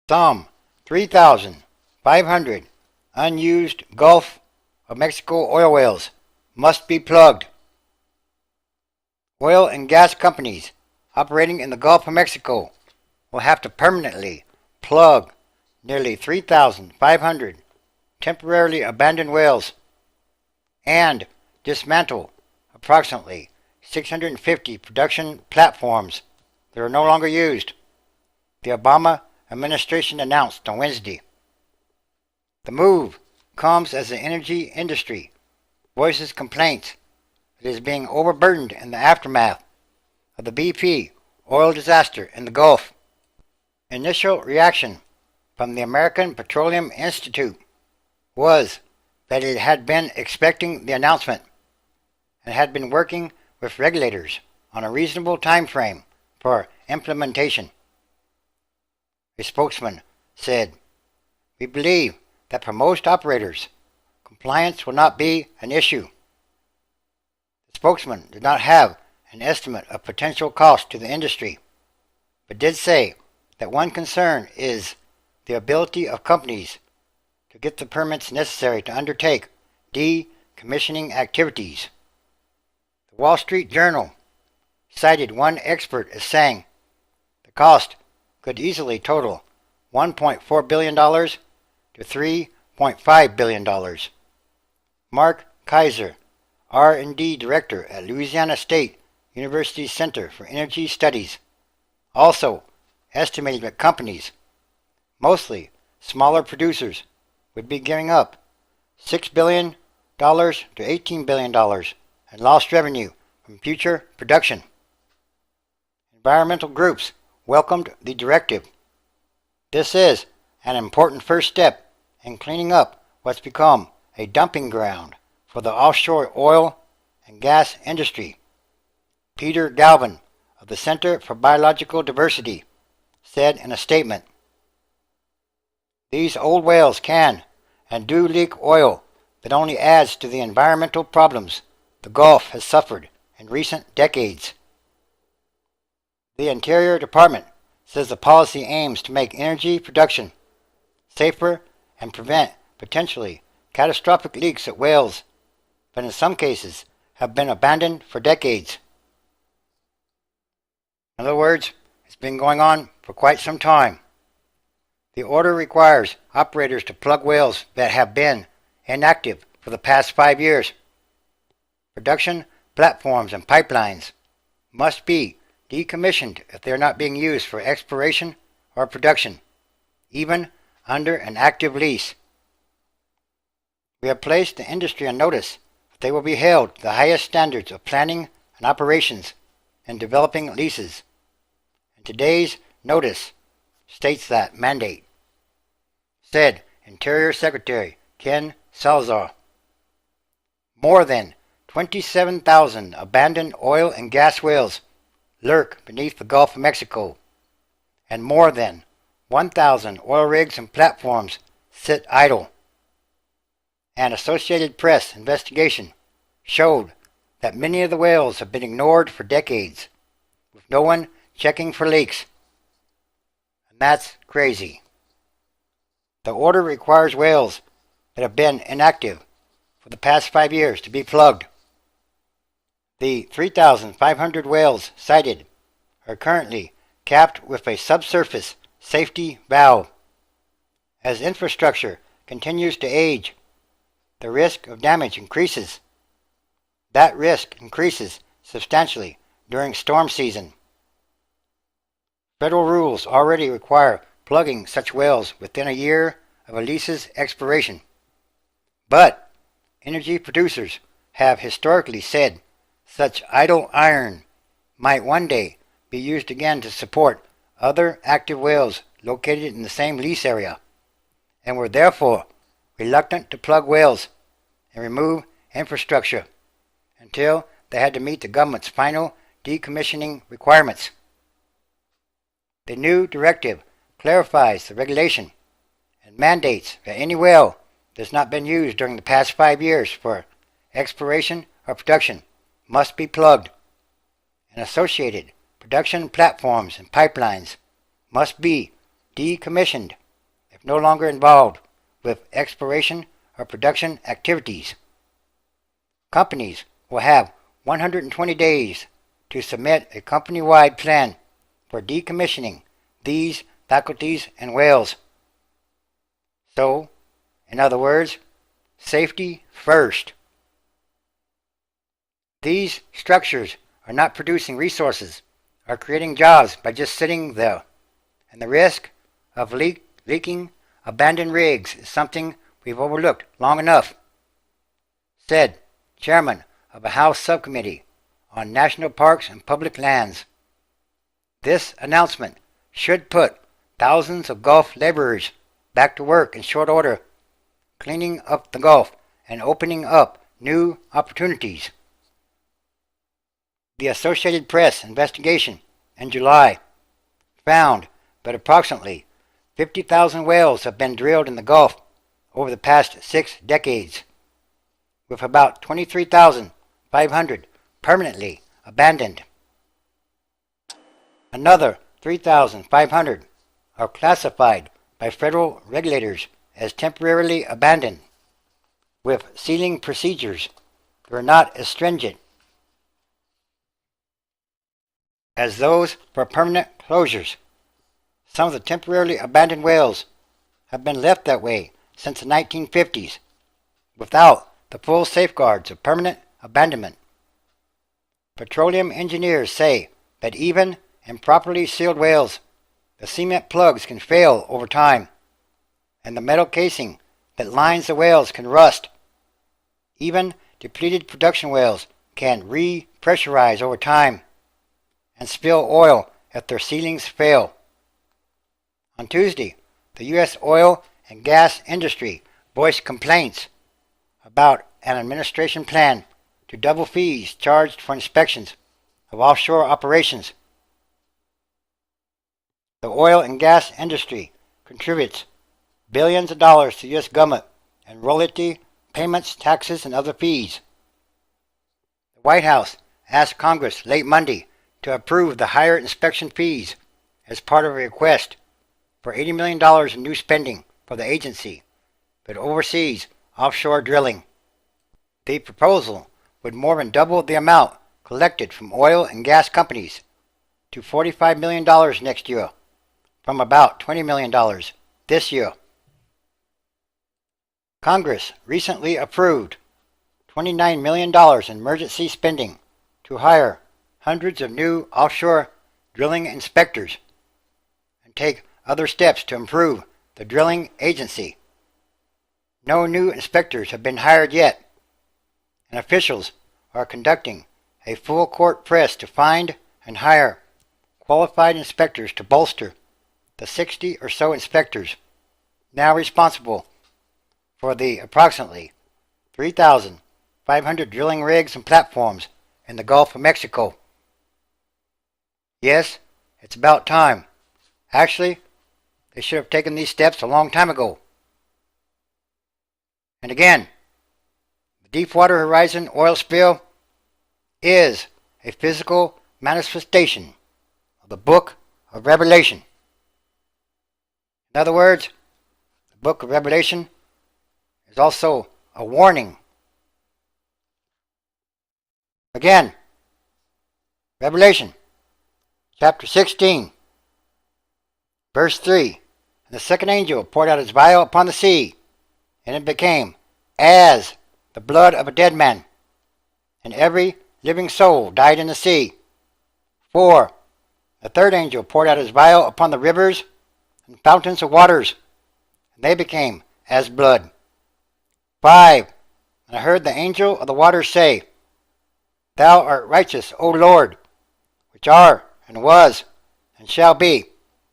Some 3,500 unused Gulf of Mexico oil wells must be plugged. Oil and gas companies operating in the Gulf of Mexico will have to permanently plug nearly 3,500 temporarily abandoned wells and dismantle approximately 650 production platforms that are no longer used, the Obama administration announced on Wednesday. The move comes as the energy industry voices complaints that it is being overburdened in the aftermath of the BP oil disaster in the Gulf. Initial reaction from the American Petroleum Institute was that it had been expecting the announcement and had been working with regulators on a reasonable time frame for implementation. A spokesman said, "We believe that for most operators, compliance will not be an issue." The spokesman did not have an estimate of potential cost to the industry, but did say that one concern is the ability of companies to get the permits necessary to undertake decommissioning activities. The Wall Street Journal cited one expert as saying the cost could easily total $1.4 billion to $3.5 billion. Mark Kaiser, R&D Director at Louisiana State University Center for Energy Studies, also estimated that companies, mostly smaller producers, would be giving up $6 billion to $18 billion in lost revenue from future production. Environmental groups welcomed the directive. This is an important first step in cleaning up what's become a dumping ground for the offshore oil and gas industry. Peter Galvin of the Center for Biological Diversity said in a statement, "These old wells can and do leak oil that only adds to the environmental problems the Gulf has suffered in recent decades." The Interior Department says the policy aims to make energy production safer and prevent potentially catastrophic leaks at wells, but in some cases have been abandoned for decades. In other words, it's been going on for quite some time. The order requires operators to plug wells that have been inactive for the past 5 years. Production platforms and pipelines must be decommissioned if they are not being used for exploration or production, even under an active lease. We have placed the industry on notice that they will be held to the highest standards of planning and operations in developing leases. And today's notice states that mandate, said Interior Secretary Ken Salazar. More than 27,000 abandoned oil and gas wells lurk beneath the Gulf of Mexico, and more than 1,000 oil rigs and platforms sit idle. An Associated Press investigation showed that many of the wells have been ignored for decades, with no one checking for leaks. And that's crazy. The order requires wells that have been inactive for the past 5 years to be plugged. The 3,500 wells cited are currently capped with a subsurface safety valve. As infrastructure continues to age, the risk of damage increases. That risk increases substantially during storm season. Federal rules already require plugging such wells within a year of a lease's expiration. But energy producers have historically said such idle iron might one day be used again to support other active wells located in the same lease area, and were therefore reluctant to plug wells and remove infrastructure until they had to meet the government's final decommissioning requirements. The new directive clarifies the regulation and mandates that any well that has not been used during the past 5 years for exploration or production must be plugged, and associated production platforms and pipelines must be decommissioned if no longer involved with exploration or production activities. Companies will have 120 days to submit a company-wide plan for decommissioning these faculties and whales. So, in other words, safety first. These structures are not producing resources or creating jobs by just sitting there, and the risk of leaking abandoned rigs is something we've overlooked long enough, said Chairman of a House Subcommittee on National Parks and Public Lands. This announcement should put thousands of Gulf laborers back to work in short order, cleaning up the Gulf and opening up new opportunities. The Associated Press investigation in July found that approximately 50,000 whales have been drilled in the Gulf over the past 6 decades, with about 23,500 permanently abandoned. Another 3,500 are classified by federal regulators as temporarily abandoned, with sealing procedures that are not as stringent as those for permanent closures. Some of the temporarily abandoned whales have been left that way since the 1950s, without the full safeguards of permanent abandonment. Petroleum engineers say that even in properly sealed whales, the cement plugs can fail over time, and the metal casing that lines the whales can rust. Even depleted production whales can re-pressurize over time and spill oil if their sealings fail. On Tuesday, the U.S. oil and gas industry voiced complaints about an administration plan to double fees charged for inspections of offshore operations. The oil and gas industry contributes billions of dollars to the U.S. government in royalty payments, taxes, and other fees. The White House asked Congress late Monday to approve the higher inspection fees as part of a request for $80 million in new spending for the agency that oversees offshore drilling. The proposal would more than double the amount collected from oil and gas companies to $45 million next year, from about $20 million this year. Congress recently approved $29 million in emergency spending to hire hundreds of new offshore drilling inspectors and take other steps to improve the drilling agency. No new inspectors have been hired yet, and officials are conducting a full court press to find and hire qualified inspectors to bolster the 60 or so inspectors now responsible for the approximately 3,500 drilling rigs and platforms in the Gulf of Mexico. Yes, it's about time. Actually, they should have taken these steps a long time ago. And again, the Deepwater Horizon oil spill is a physical manifestation of the Book of Revelation. In other words, the Book of Revelation is also a warning. Again, Revelation chapter 16, verse 3. And the second angel poured out his vial upon the sea, and it became as the blood of a dead man, and every living soul died in the sea. 4. The third angel poured out his vial upon the rivers and fountains of waters, and they became as blood. 5. And I heard the angel of the waters say, Thou art righteous, O Lord, which art, and was, and shall be,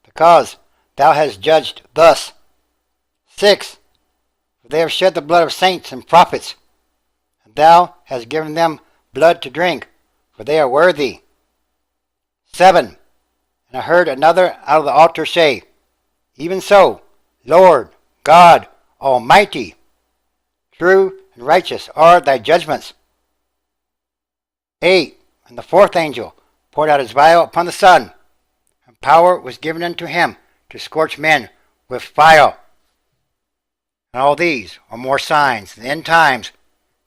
because thou hast judged thus. 6. For they have shed the blood of saints and prophets, and thou hast given them blood to drink, for they are worthy. 7. And I heard another out of the altar say, Even so, Lord God Almighty, true and righteous are thy judgments. 8. And the fourth angel poured out his vial upon the sun, and power was given unto him to scorch men with fire. And all these are more signs of the end times,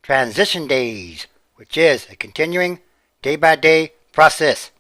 transition days, which is a continuing day-by-day process.